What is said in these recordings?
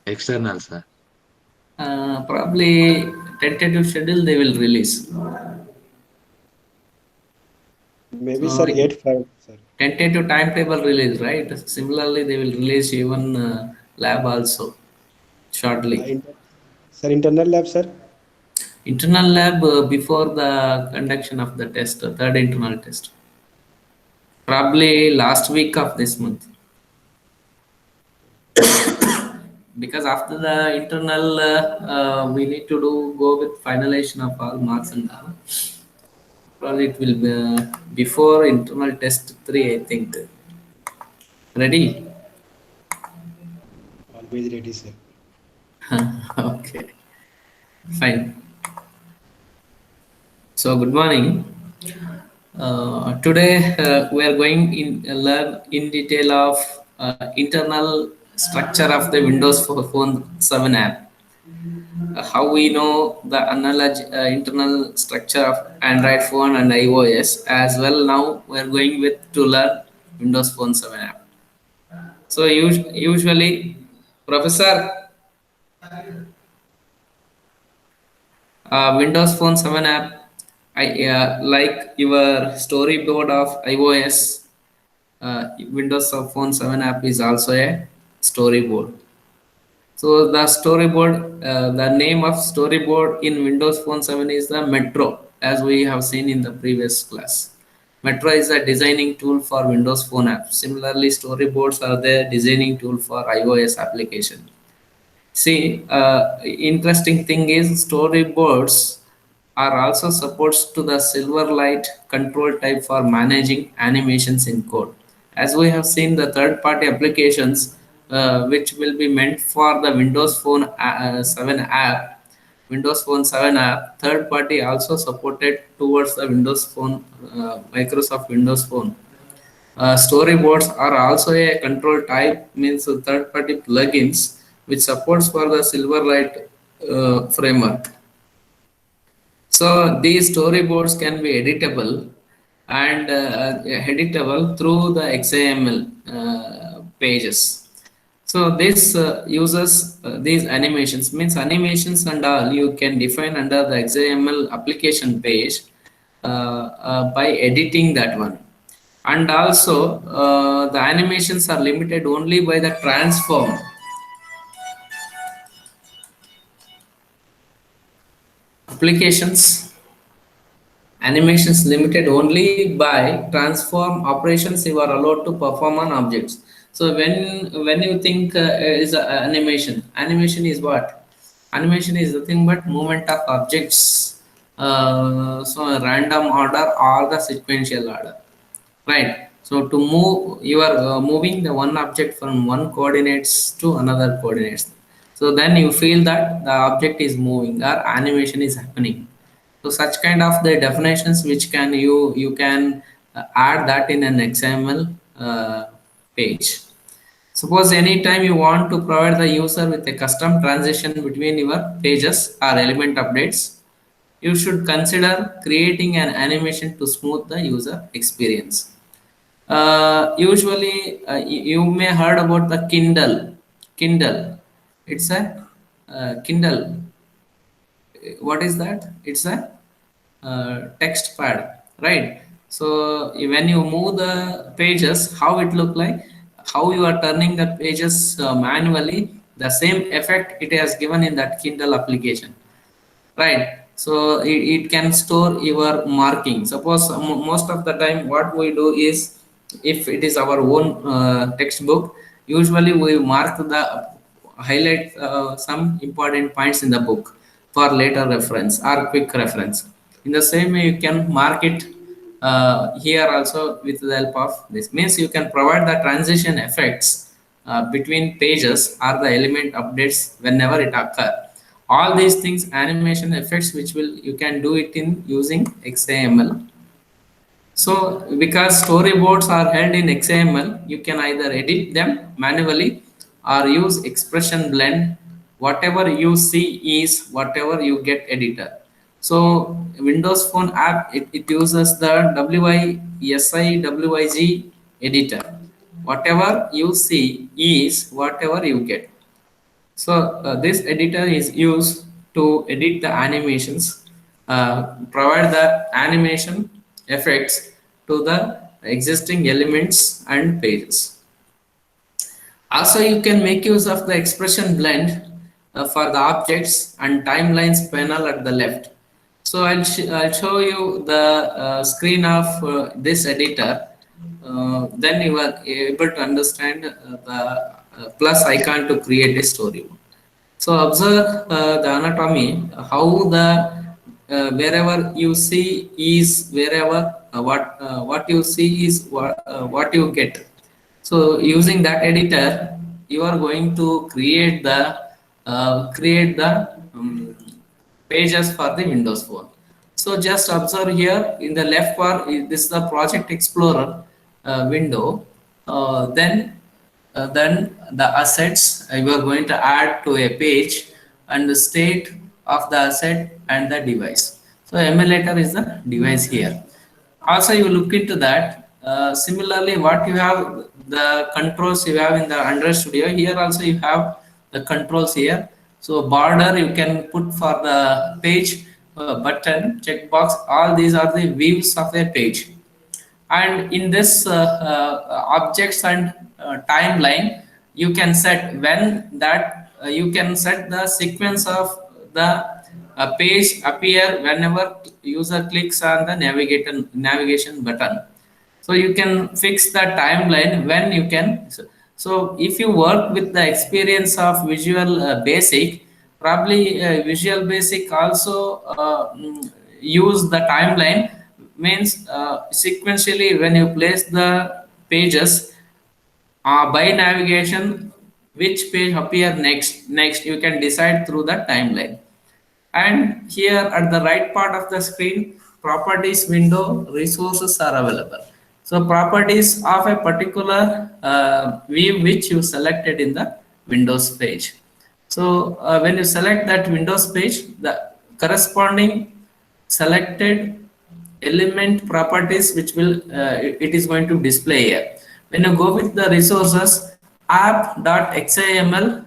External, sir. Probably tentative schedule they will release. Maybe So sir, 8-5, sir. tentative timetable release, right? Similarly, they will release even lab also shortly. Sir, internal lab, sir. Internal lab before the conduction of the test, third internal test, probably last week of this month. Because after the internal, we need to do go with finalization of all marks and all. Probably it will be before internal test three, I think. Ready? Always ready, sir. Okay, fine. So good morning. Today we are going in learn in detail of internal structure of the Windows Phone 7 app. How we know the internal structure of Android phone and iOS as well. Now we are going with to learn Windows Phone 7 app. So usually, Professor, Windows Phone 7 app, I like your storyboard of iOS. Windows Phone 7 app is also a storyboard. So the storyboard, the name of storyboard in Windows Phone 7 is the Metro, as we have seen in the previous class. Metro is a designing tool for Windows Phone app. Similarly, storyboards are the designing tool for iOS application. See, interesting thing is storyboards are also supports to the Silverlight control type for managing animations in code. As we have seen, the third-party applications which will be meant for the Windows Phone 7 app, Windows Phone 7 app, third party also supported towards the Windows Phone, Microsoft Windows Phone. Storyboards are also a control type, means third-party plugins which supports for the Silverlight framework. So these storyboards can be editable and editable through the XAML pages. So this uses these animations, means animations and all you can define under the XAML application page by editing that one. And also the animations are limited only by the transform applications. Animations limited only by transform operations you are allowed to perform on objects. So when you think is a animation, animation is what? Animation is nothing but movement of objects, so a random order or the sequential order, right? So to move, you are moving the one object from one coordinates to another coordinates. So then you feel that the object is moving or animation is happening. So such kind of the definitions which can you can add that in an XML page. Suppose anytime you want to provide the user with a custom transition between your pages or element updates, you should consider creating an animation to smooth the user experience. Usually, you may heard about the Kindle. Kindle, it's a Kindle. What is that? It's a text pad, right? So when you move the pages, how it look like, how you are turning the pages manually, the same effect it has given in that Kindle application, right? So it can store your marking. Suppose most of the time what we do is, if it is our own textbook, usually we mark the highlight some important points in the book for later reference or quick reference. In the same way you can mark it here also with the help of this, means you can provide the transition effects between pages or the element updates whenever it occur. All these things animation effects which will you can do it in using XAML. So because storyboards are held in XAML, you can either edit them manually or use expression blend. Whatever you see is whatever you get editor. So Windows Phone app, it uses the WISI editor. Whatever you see is whatever you get. So this editor is used to edit the animations, provide the animation effects to the existing elements and pages. Also, you can make use of the expression blend for the objects and timelines panel at the left. So I'll show you the screen of this editor. Then you are able to understand the plus icon to create a story. So observe the anatomy, how the wherever you see is wherever what you see is what you get. So using that editor, you are going to create the pages for the Windows Phone. So just observe here in the left part, this is the Project Explorer window. Then the assets you are going to add to a page and the state of the asset and the device. So emulator is the device here. Also you look into that. Similarly, what you have the controls you have in the Android Studio, here also you have the controls here. So border you can put for the page, button, checkbox, all these are the views of a page. And in this objects and timeline, you can set when that you can set the sequence of the page appear whenever user clicks on the navigation button. So you can fix the timeline when you can. So if you work with the experience of Visual Basic, probably Visual Basic also use the timeline, means sequentially when you place the pages by navigation, which page appear next you can decide through the timeline. And here at the right part of the screen, properties window resources are available. So properties of a particular view which you selected in the Windows page. So when you select that Windows page, the corresponding selected element properties which will it is going to display here. When you go with the resources, app.xaml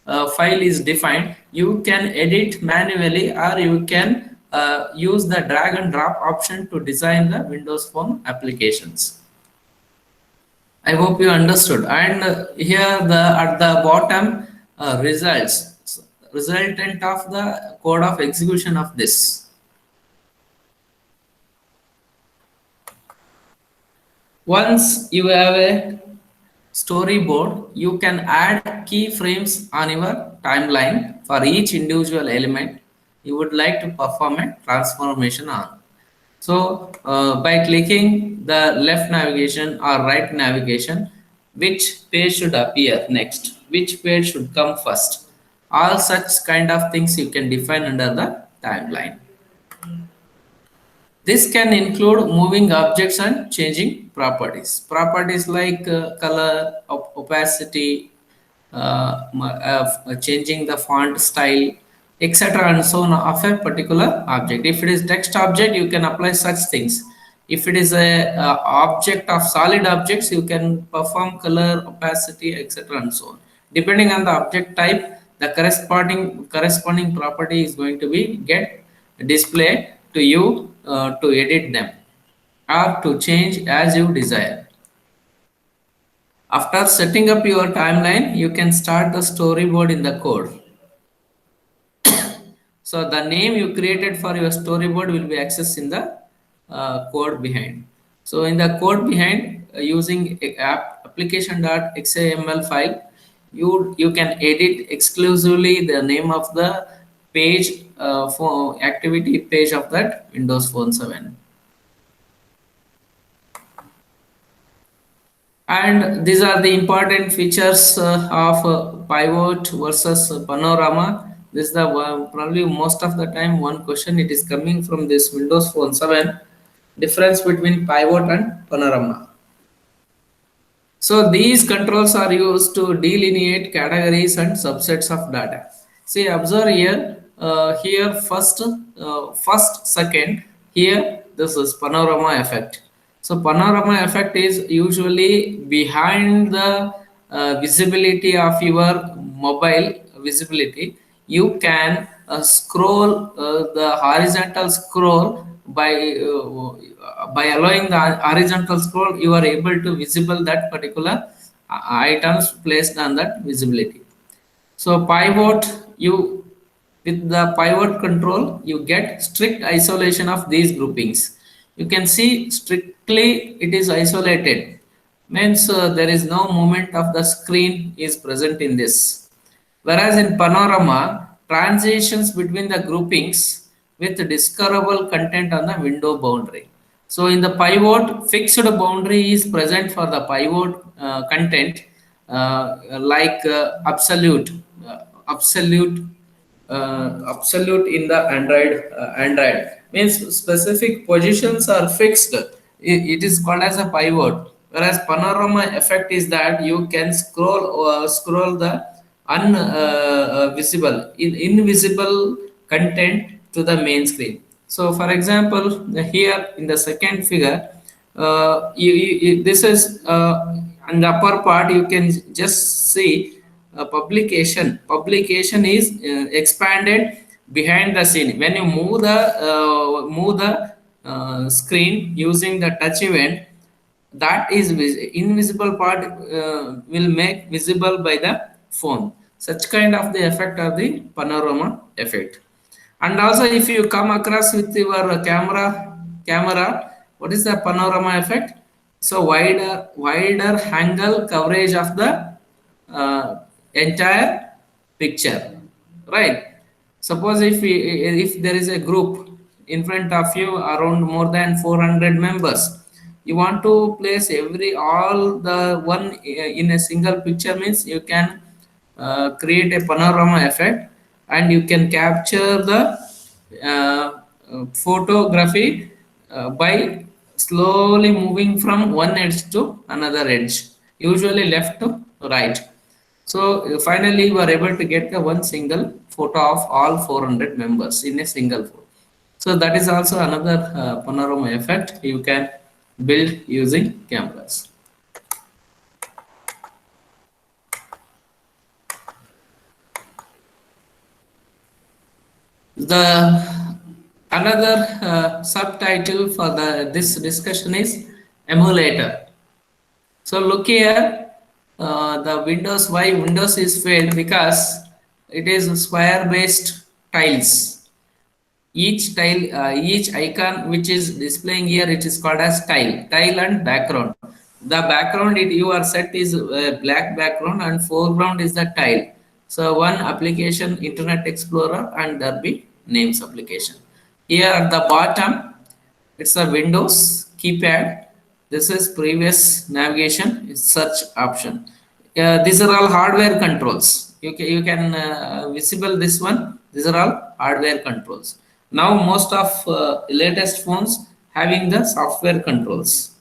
file is defined, you can edit manually or you can use the drag and drop option to design the Windows Phone applications. I hope you understood. And here the at the bottom resultant of the code of execution of this. Once you have a storyboard, you can add keyframes on your timeline for each individual element you would like to perform a transformation on. So by clicking the left navigation or right navigation, which page should appear next, which page should come first, all such kind of things you can define under the timeline. This can include moving objects and changing properties. Properties like color, opacity, changing the font style, etc. and so on of a particular object. If it is text object, you can apply such things. If it is a object of solid objects, you can perform color, opacity, etc. and so on. Depending on the object type, the corresponding property is going to be get displayed to you to edit them or to change as you desire. After setting up your timeline, you can start the storyboard in the code. So the name you created for your storyboard will be accessed in the code behind. So in the code behind, using application.xaml file, you can edit exclusively the name of the page for activity page of that Windows Phone 7. And these are the important features of pivot versus panorama. This is the probably most of the time one question it is coming from this Windows Phone 7, difference between pivot and panorama. So these controls are used to delineate categories and subsets of data. See, observe here, here first, second, here this is panorama effect. So panorama effect is usually behind the visibility of your mobile visibility, you can scroll the horizontal scroll by allowing the horizontal scroll. You are able to visible that particular items placed on that visibility. So pivot, you with the pivot control, you get strict isolation of these groupings. You can see strictly it is isolated. Means there is no movement of the screen is present in this. Whereas in panorama, transitions between the groupings with discoverable content on the window boundary. So in the pivot, fixed boundary is present for the pivot content, like absolute absolute in the Android means specific positions are fixed. It is called as a pivot. Whereas panorama effect is that you can scroll the unvisible invisible content to the main screen. So for example, here in the second figure, this is on the upper part you can just see publication is expanded behind the scene. When you move the screen using the touch event, that is invisible part will make visible by the phone. Such kind of the effect of the panorama effect. And also if you come across with your camera, what is the panorama effect? So wider angle coverage of the uh, entire picture, right? Suppose if there is a group in front of you around more than 400 members, you want to place every all the one in a single picture, means you can create a panorama effect, and you can capture the photography by slowly moving from one edge to another edge, usually left to right. So finally, you are able to get the one single photo of all 400 members in a single photo. So that is also another panorama effect you can build using cameras. The another subtitle for the this discussion is emulator. So look here, the Windows, why Windows is failed? Because it is square based tiles. Each icon which is displaying here, it is called as tile and background. The background you are set is black background, and foreground is the tile. So one application, Internet Explorer, and there be names application. Here at the bottom, it's a Windows keypad. This is previous navigation, it's search option. These are all hardware controls. You can visible this one. These are all hardware controls. Now most of latest phones having the software controls.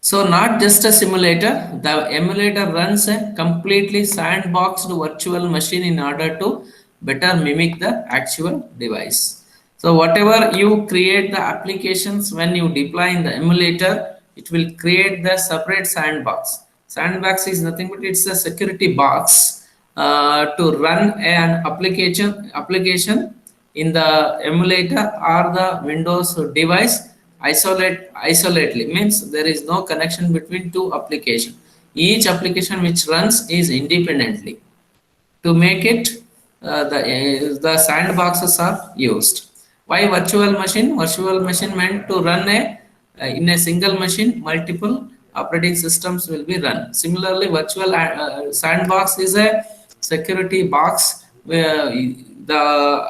So not just a simulator, the emulator runs a completely sandboxed virtual machine in order to better mimic the actual device. So whatever you create the applications when you deploy in the emulator, it will create the separate sandbox. Sandbox is nothing but it's a security box to run an application in the emulator or the Windows device isolately, means there is no connection between two applications. Each application which runs is independently. To make it, the sandboxes are used. Why virtual machine meant to run a in a single machine multiple operating systems will be run. Similarly, virtual sandbox is a security box where the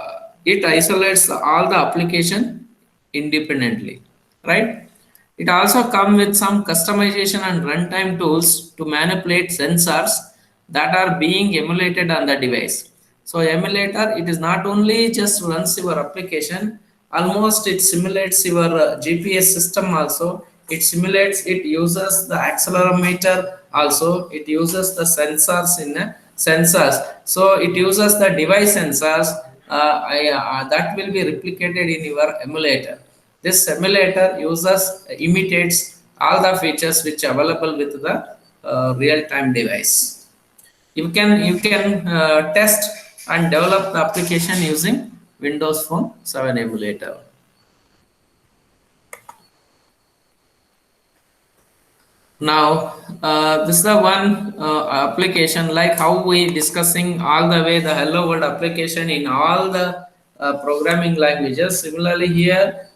it isolates all the application independently, right? It also comes with some customization and runtime tools to manipulate sensors that are being emulated on the device. So emulator, it is not only just runs your application, almost it simulates your GPS system also. It simulates, it uses the accelerometer also, it uses the sensors in sensors. So it uses the device sensors that will be replicated in your emulator. This simulator imitates all the features which are available with the real-time device. You can test and develop the application using Windows Phone 7 emulator. Now, this is the one application like how we discussing all the way the Hello World application in all the programming languages. Similarly, here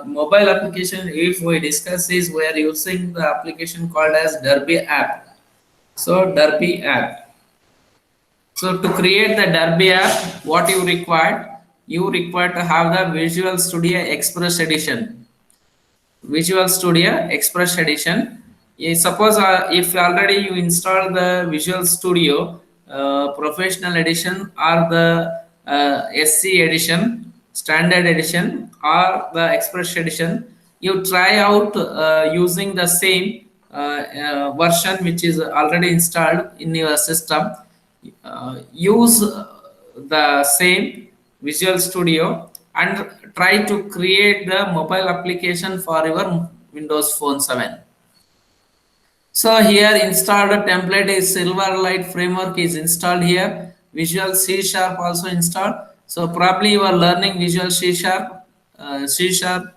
mobile application, if we discuss is we are using the application called as Derby app. So Derby app. So to create the Derby app, what you required? You require to have the Visual Studio Express edition. Visual Studio Express Edition. Suppose if already you install the Visual Studio Professional Edition or the SC Edition, Standard Edition or the Express Edition, you try out using the same version which is already installed in your system. Use the same Visual Studio and try to create the mobile application for your Windows Phone 7. So here installed template is Silverlight framework is installed here. Visual C Sharp also installed. So probably you are learning Visual C Sharp, C Sharp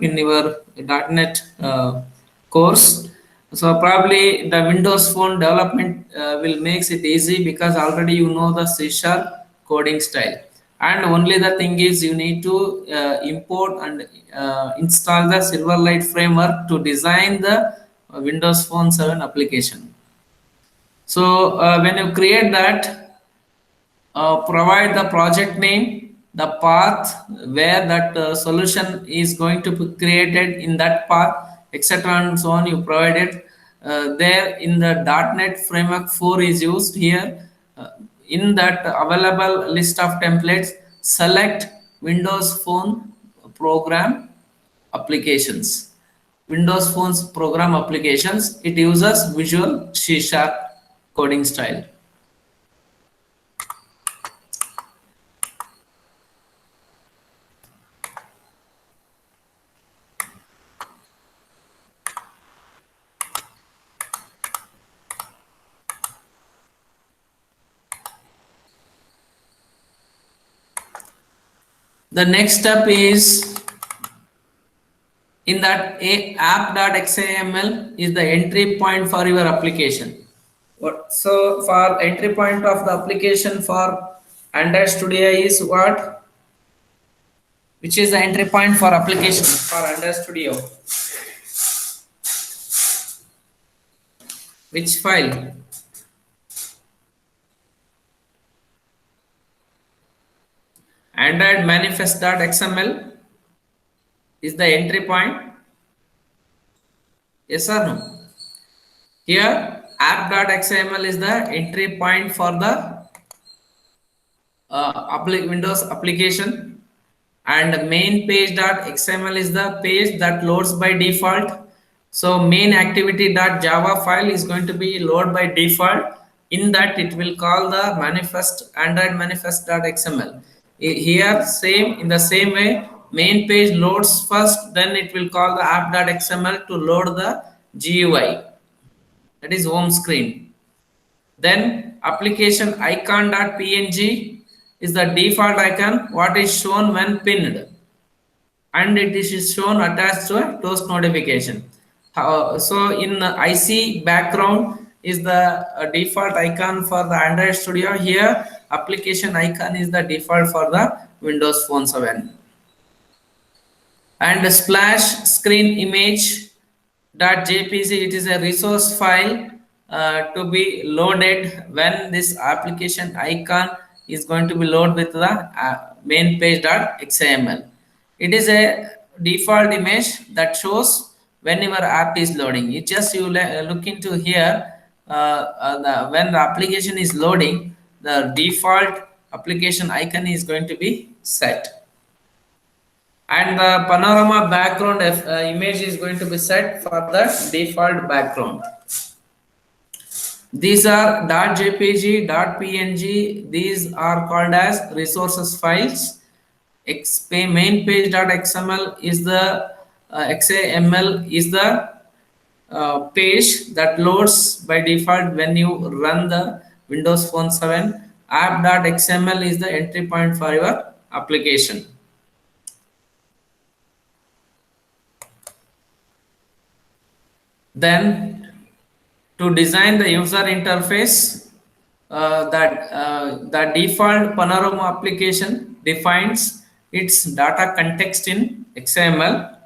in your .NET course. So probably the Windows Phone development will makes it easy because already you know the C Sharp coding style. And only the thing is you need to import and install the Silverlight framework to design the Windows Phone 7 application. So when you create that, provide the project name, the path where that solution is going to be created in that path, etc. and so on. You provided there in the .NET Framework 4 is used here. In that available list of templates, select Windows Phone program applications. Windows Phone's program applications. It uses Visual C Sharp coding style. The next step is in that app.xaml is the entry point for your application. So for entry point of the application for Android Studio is what? Which is the entry point for application for Android Studio? Which file? Android manifest.xml is the entry point. Yes or no? Here app.xml is the entry point for the Windows application, and main page.xml is the page that loads by default. So main activity.java file is going to be load by default. In that it will call the manifest Android manifest.xml. Here same in the same way, main page loads first, then it will call the app.xml to load the GUI, that is home screen. Then application icon.png is the default icon what is shown when pinned, and it is shown attached to a toast notification. So in IC background is the default icon for the Android Studio. Here application icon is the default for the Windows Phone 7. And splash screen image .jpg, it is a resource file to be loaded when this application icon is going to be loaded with the main page.xaml. It is a default image that shows when your app is loading. It just you look into here, when the application is loading, the default application icon is going to be set, and the panorama background image is going to be set for the default background. These are .jpg, .png, these are called as resources files. Main page.xml is the XAML is the page that loads by default when you run the Windows Phone 7. App.xml is the entry point for your application. Then to design the user interface, the default Panorama application defines its data context in XML.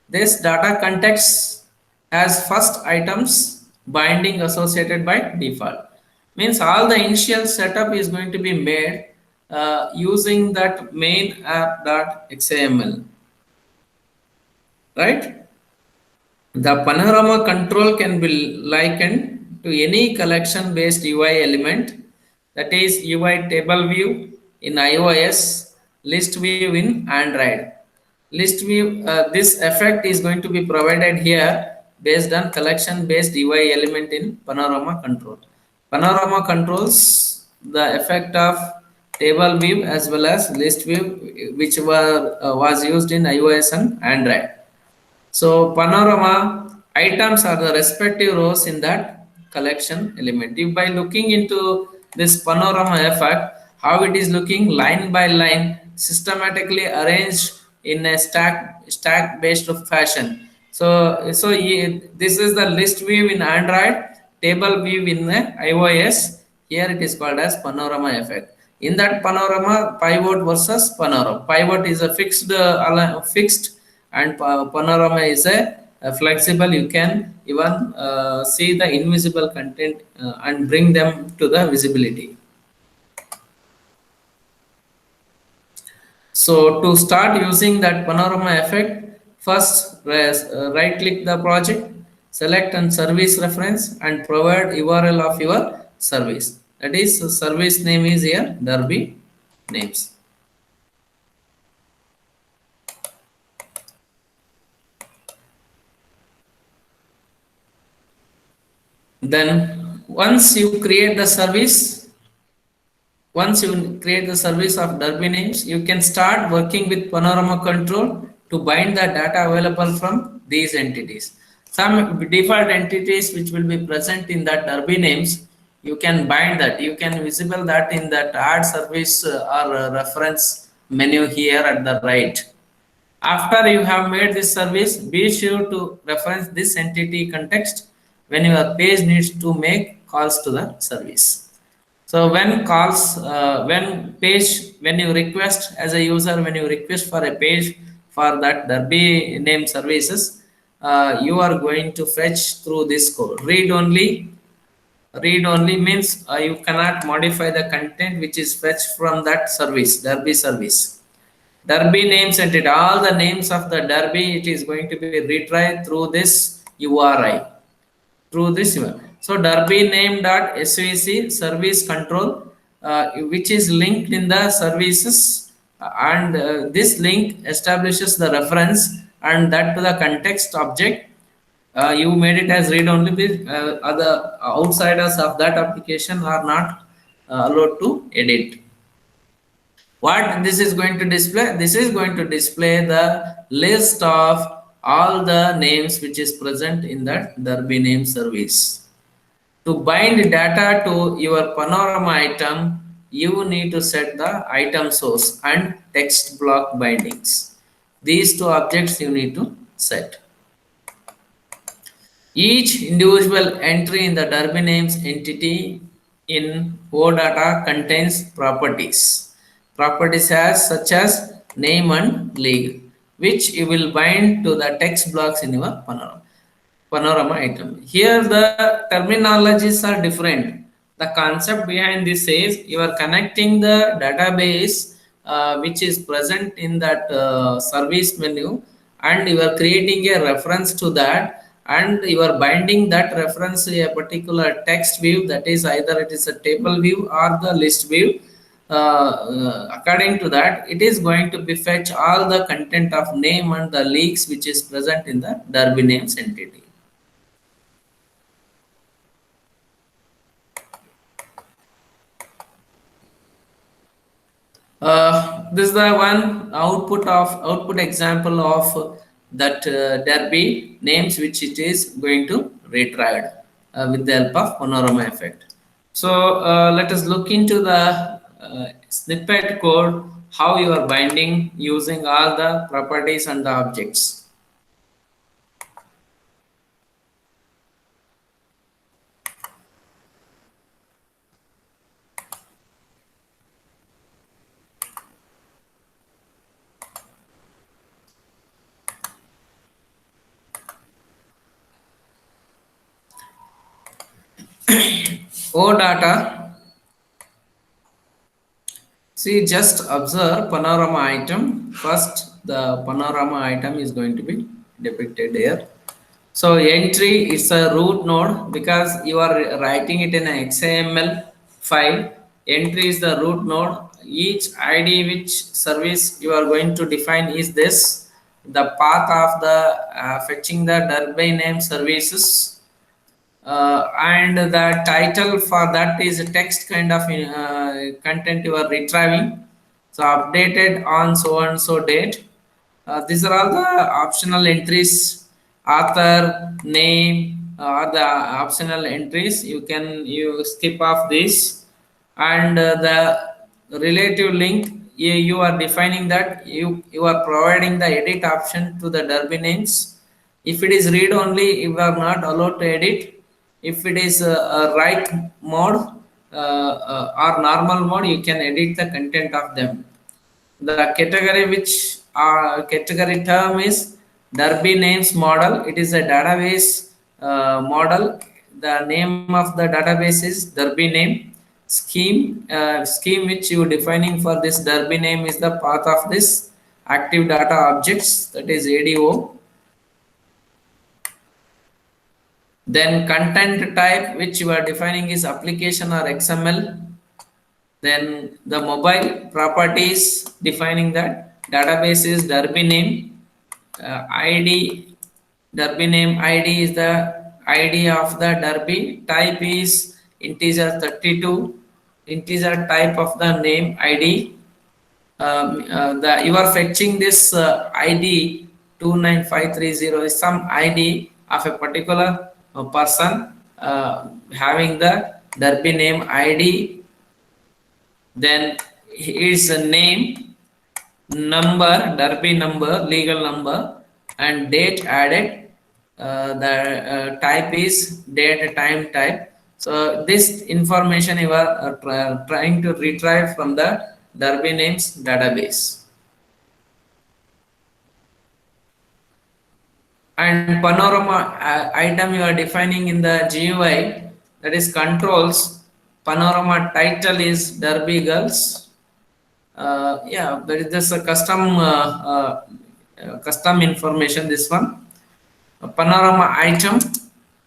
This data context has first items binding associated by default. Means all the initial setup is going to be made using that main app.xml, right? The panorama control can be likened to any collection based UI element, that is UI table view in iOS, list view in Android. List view, this effect is going to be provided here based on collection based UI element in panorama control. Panorama controls the effect of table view as well as list view, which was used in iOS and Android. So panorama items are the respective rows in that collection element. If by looking into this panorama effect, how it is looking line by line, systematically arranged in a stack based fashion. This is the list view in Android, table view in the iOS. Here it is called as panorama effect. In that panorama, pivot versus panorama. Pivot is a fixed and panorama is a flexible. You can even see the invisible content and bring them to the visibility. So to start using that panorama effect, first right click the project, select and service reference and provide URL of your service. That is service name is here Derby names. Then once you create the service of Derby names, you can start working with Panorama control to bind the data available from these entities. Some default entities which will be present in that Derby names, you can bind that. You can visible that in that add service or reference menu here at the right. After you have made this service, be sure to reference this entity context when your page needs to make calls to the service. So when you request as a user, when you request for a page for that Derby name services, you are going to fetch through this code. Read only means you cannot modify the content which is fetched from that service, Derby service. Derby names and it all the names of the Derby, it is going to be retrieved through this URI, through this URI. So Derby name dot svc service control, which is linked in the services, and this link establishes the reference and that to the context object. You made it as read only. Other outsiders of that application are not allowed to edit. What this is going to display? This is going to display the list of all the names which is present in that Derby name service. To bind data to your panorama item, you need to set the item source and text block bindings. These two objects you need to set. Each individual entry in the Derby names entity in OData contains properties. Properties as such as name and league, which you will bind to the text blocks in your panorama item. Here the terminologies are different. The concept behind this is you are connecting the database which is present in that service menu, and you are creating a reference to that, and you are binding that reference to a particular text view, that is either it is a table view or the list view. According to that, it is going to be fetch all the content of name and the leaks which is present in the Derby names entity. This is the one output example of that there be names which it is going to retrieve with the help of panorama effect. So let us look into the snippet code, how you are binding using all the properties and the objects. O data. See, just observe panorama item. First, the panorama item is going to be depicted here. So entry is a root node because you are writing it in an XAML file. Entry is the root node. Each ID which service you are going to define is this. The path of the fetching the Derby name services, and the title for that is a text kind of content you are retrieving. So updated on so and so date. These are all the optional entries. Author name are the optional entries. You skip off this, and the relative link, you are defining that you are providing the edit option to the Derby names. If it is read only, you are not allowed to edit. If it is a write mode or normal mode, you can edit the content of them. The category which category term is Derby names model. It is a database model. The name of the database is Derby name. Scheme which you defining for this Derby name is the path of this active data objects, that is ADO. Then content type which you are defining is application or XML. Then the mobile properties defining that database is Derby name. ID, Derby name ID is the ID of the Derby. Type is integer 32. Integer type of the name ID. You are fetching this ID 29530 is some ID of a particular person having the Derby name ID. Then his name, number, Derby number, legal number, and date added. The type is date time type. So this information you are trying to retrieve from the Derby names database. And panorama item you are defining in the GUI, that is controls. Panorama title is Derby Girls. Yeah, there is just a custom information. This one, a panorama item,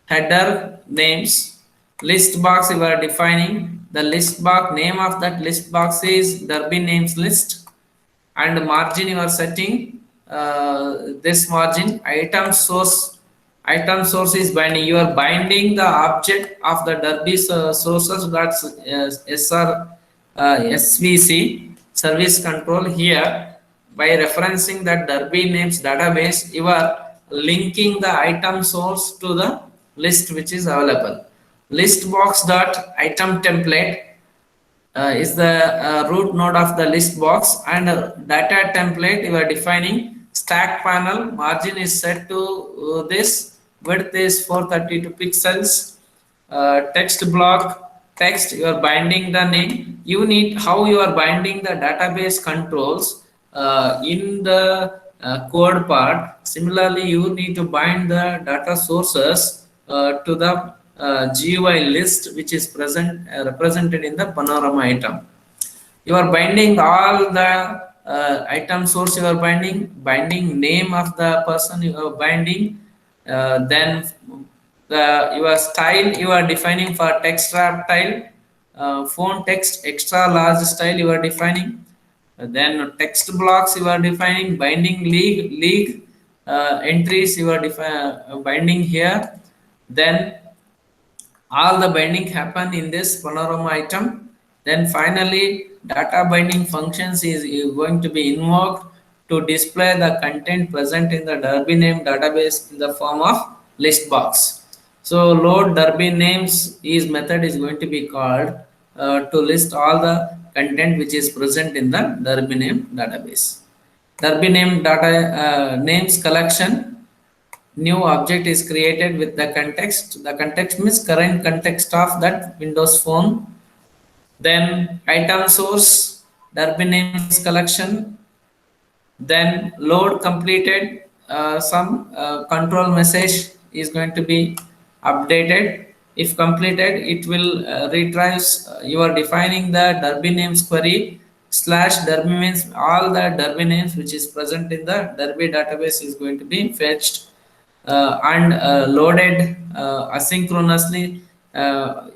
header names, list box you are defining. The list box name of that list box is Derby names list, and margin you are setting this margin. Item source is binding. You are binding the object of the Derby sources, that's SR SVC service control. Here by referencing that Derby names database, you are linking the item source to the list which is available. List box dot item template is the root node of the list box, and data template you are defining. Stack panel margin is set to this, width is 432 pixels. Text block, text you are binding the name. You need how you are binding the database controls in the code part. Similarly, you need to bind the data sources to the GUI list which is represented in the panorama item. You are binding all the item source. You are binding name of the person you are binding. Then your style you are defining for text wrap style, font text extra large style you are defining. Then text blocks you are defining, binding league entries you are binding here. Then all the binding happen in this panorama item. Then finally data binding functions is going to be invoked. to display the content present in the Derby name database in the form of list box. So load Derby names is method is going to be called to list all the content which is present in the Derby name database. Derby name data names collection, new object is created with the context. The context means current context of that Windows phone. Then item source, Derby names collection, then load completed, some control message is going to be updated. If completed, it will retrieves, you are defining the Derby names query slash Derby means all the Derby names which is present in the Derby database is going to be fetched and loaded asynchronously,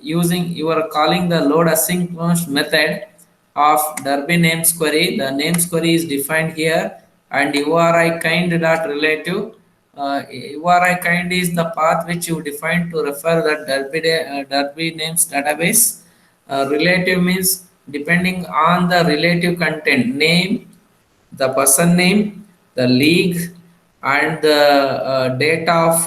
using you are calling the load asynchronous method of Derby names query. The names query is defined here, and URI kind dot relative. URI kind is the path which you define to refer the Derby names database. Relative means depending on the relative content name, the person name, the league, and the date of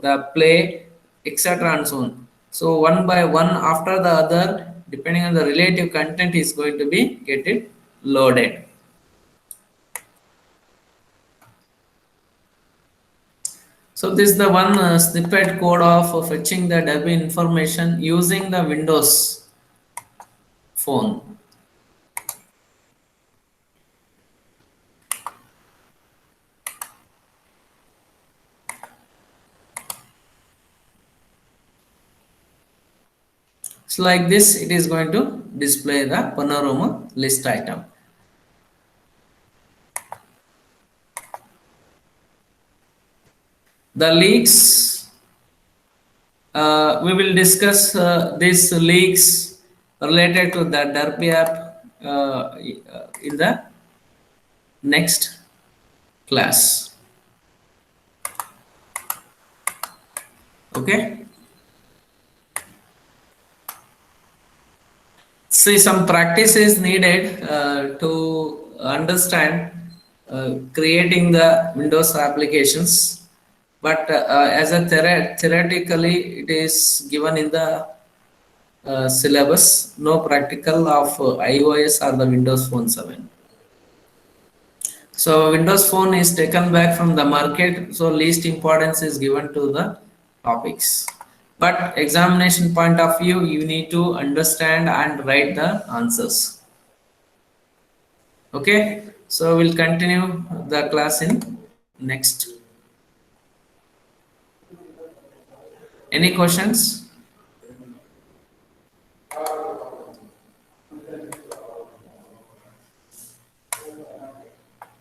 the play, etc. and so on. So one by one after the other, depending on the relative content, is going to be get it loaded. So this is the one snippet code of fetching the Derby information using the Windows phone. So like this, it is going to display the panorama list item. The leaks, we will discuss these leaks related to the Derby app in the next class. Okay. See, some practice is needed to understand creating the Windows applications, but as a theoretically it is given in the syllabus, no practical of iOS or the Windows Phone 7. So Windows Phone is taken back from the market, so least importance is given to the topics. But examination point of view, you need to understand and write the answers. Okay, so we'll continue the class in next. Any questions?